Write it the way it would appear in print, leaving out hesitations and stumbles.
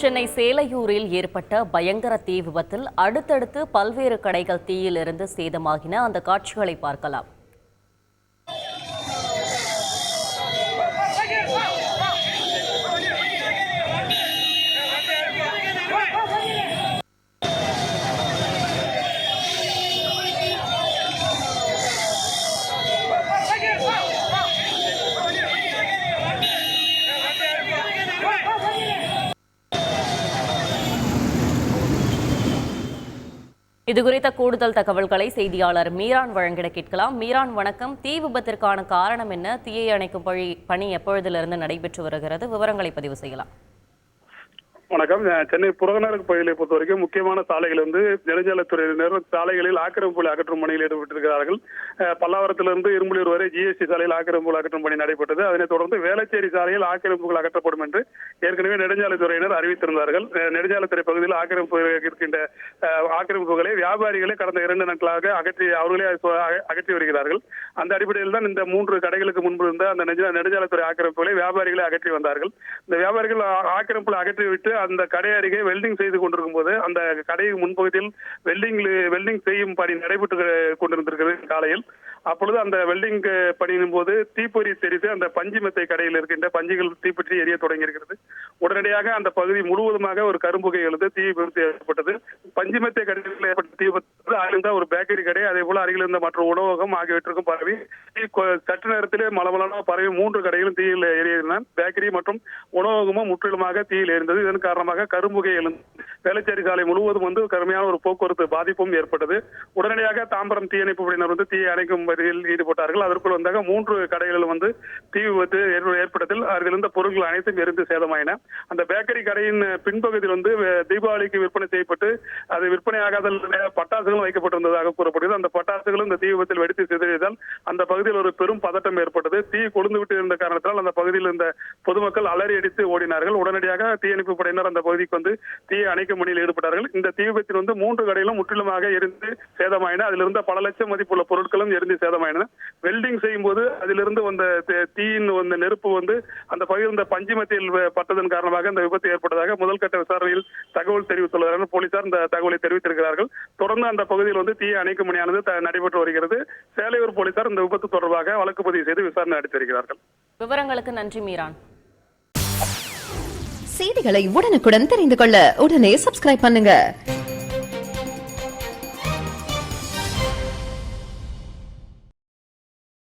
சென்னை சேலையூரில் ஏற்பட்ட பயங்கர தீ விபத்தில் அடுத்தடுத்து பல்வேறு கடைகள் தீயிலிருந்து சேதமாகின. அந்த காட்சிகளை பார்க்கலாம். இதுகுறித்த கூடுதல் தகவல்களை செய்தியாளர் மீரான் வழங்கிட கேட்கலாம். மீரான், வணக்கம். தீ விபத்திற்கான காரணம் என்ன? தீயை அணைக்கும் பணி எப்பொழுதிலிருந்து நடைபெற்று வருகிறது? விவரங்களை பதிவு செய்யலாம். வணக்கம். சென்னை புறநகர் பகுதியை பொறுத்த வரைக்கும் முக்கியமான சாலைகள் நெடுஞ்சாலைத்துறையினர் சாலைகளில் ஆக்கிரமிப்புகளை அகற்றும் பணியில் ஈடுபட்டிருக்கிறார்கள். பல்லாவரத்திலிருந்து இரும்புலியூர் வரை ஜிஎஸ்டி சாலையில் ஆக்கிரமிப்புகள் அகற்றும் பணி நடைபெற்றது. அதனைத் தொடர்ந்து வேளச்சேரி சாலையில் ஆக்கிரமிப்புகள் அகற்றப்படும் என்று ஏற்கனவே நெடுஞ்சாலைத்துறையினர் அறிவித்திருந்தார்கள். நெடுஞ்சாலைத்துறை பகுதியில் இருக்கின்ற ஆக்கிரமிப்புகளை வியாபாரிகளை கடந்த 2 நாட்களாக அவர்களே அகற்றி வருகிறார்கள். அந்த அடிப்படையில் தான் இந்த 3 கடைகளுக்கு முன்பு இருந்த அந்த நெடுஞ்சாலைத்துறை ஆக்கிரமிப்புகளை வியாபாரிகளை அகற்றி வந்தார்கள். இந்த வியாபாரிகள் ஆக்கிரமிப்புகளை அகற்றிவிட்டு அந்த கடை அருகே வெல்டிங் செய்து கொண்டிருக்கும் போது அந்த கடையின் முன்பகுதியில் வெல்டிங் செய்யும் பணி நடைபெற்று கொண்டிருந்திருக்கிறது காலையில். அப்பொழுது அந்த வெல்டிங் பணியின் போது தீப்பொறி தெரிந்து அந்த பஞ்சு மெத்தை கடையில் இருக்கின்ற பஞ்சுகள் தீப்பற்றி எரிய தொடங்கி இருக்கிறது. உடனடியாக அந்த பகுதி முழுவதுமாக ஒரு கரும்புகை எழுந்து தீ விபத்து ஏற்பட்டது. பஞ்சு மெத்தை கடையில் ஏற்பட்ட தீ விபத்து அருகில் ஒரு பேக்கரி கடை, அதே போல அருகில் இருந்த மற்ற உணவகம் ஆகியவற்றுக்கும் பரவி சற்று நேரத்திலே மலமலான பரவி 3 கடைகளும் தீயில் எரிந்தன. பேக்கரி மற்றும் உணவகமும் முற்றிலுமாக தீயில் எரிந்தது. இதன் காரணமாக கரும்புகை எழுந்து வேளச்சேரி சாலை முழுவதும் கடுமையான ஒரு போக்குவரத்து பாதிப்பும் ஏற்பட்டது. உடனடியாக தாம்பரம் தீயணைப்பு படையினர் தீயை அணைக்கும் பணியில் ஈடுபட்டார்கள். அதற்குள் 3 கடைகளில் தீ விபத்து ஏற்பட்டதில் அதில் இருந்த பொருட்கள் அனைத்தும் எரிந்து சேதமாயின. அந்த பேக்கரி கடையின் பின்பகுதியில் தீபாவளிக்கு விற்பனை செய்யப்பட்டு அது விற்பனையாகாத பட்டாசுகளும் வைக்கப்பட்டிருந்ததாக கூறப்படுகிறது. அந்த பட்டாசுகளும் இந்த தீ விபத்தில் வெடித்து சிதறியதால் அந்த பகுதியில் ஒரு பெரும் பதட்டம் ஏற்பட்டது. தீ கொழுந்து விட்டு இருந்த காரணத்தால் அந்த பகுதியில் இருந்த பொதுமக்கள் அலறி அடித்து ஓடினார்கள். உடனடியாக தீயணைப்பு படையினர் அந்த பகுதிக்கு தீயை அணைக்கும் பணியில் ஈடுபட்டார்கள். இந்த தீ விபத்தில் 3 கடையிலும் முற்றிலுமாக எரிந்து சேதமாயின. அதில் இருந்த பல லட்சம் மதிப்புள்ள பொருட்களும் எரிந்து சேதமாயின. வெல்டிங் செய்யும் போது அதிலிருந்து வந்த தீயின் நெருப்பு அந்த பகுதியில் இருந்த பஞ்சு மத்தியில் பட்டதன் காரணமாக இந்த விபத்து ஏற்பட்டதாக முதல் கட்ட விசாரணையில் தகவல் தெரிவித்துள்ளார்கள். போலீசார் இந்த தகவலை தெரிவித்திருக்கிறார்கள். தொடர்ந்து அந்த பகுதியில் தீயை அணைக்கும் பணியானது நடைபெற்று வருகிறது. சேலையூர் போலீசார் இந்த விபத்து தொடர்பாக வழக்கு பதிவு செய்து விசாரணை நடத்தி வருகிறார்கள். விவரங்களுக்கு நன்றி மீரான். செய்திகளை உடனுக்குடன் தெரிந்து கொள்ள உடனே சப்ஸ்கிரைப் பண்ணுங்க.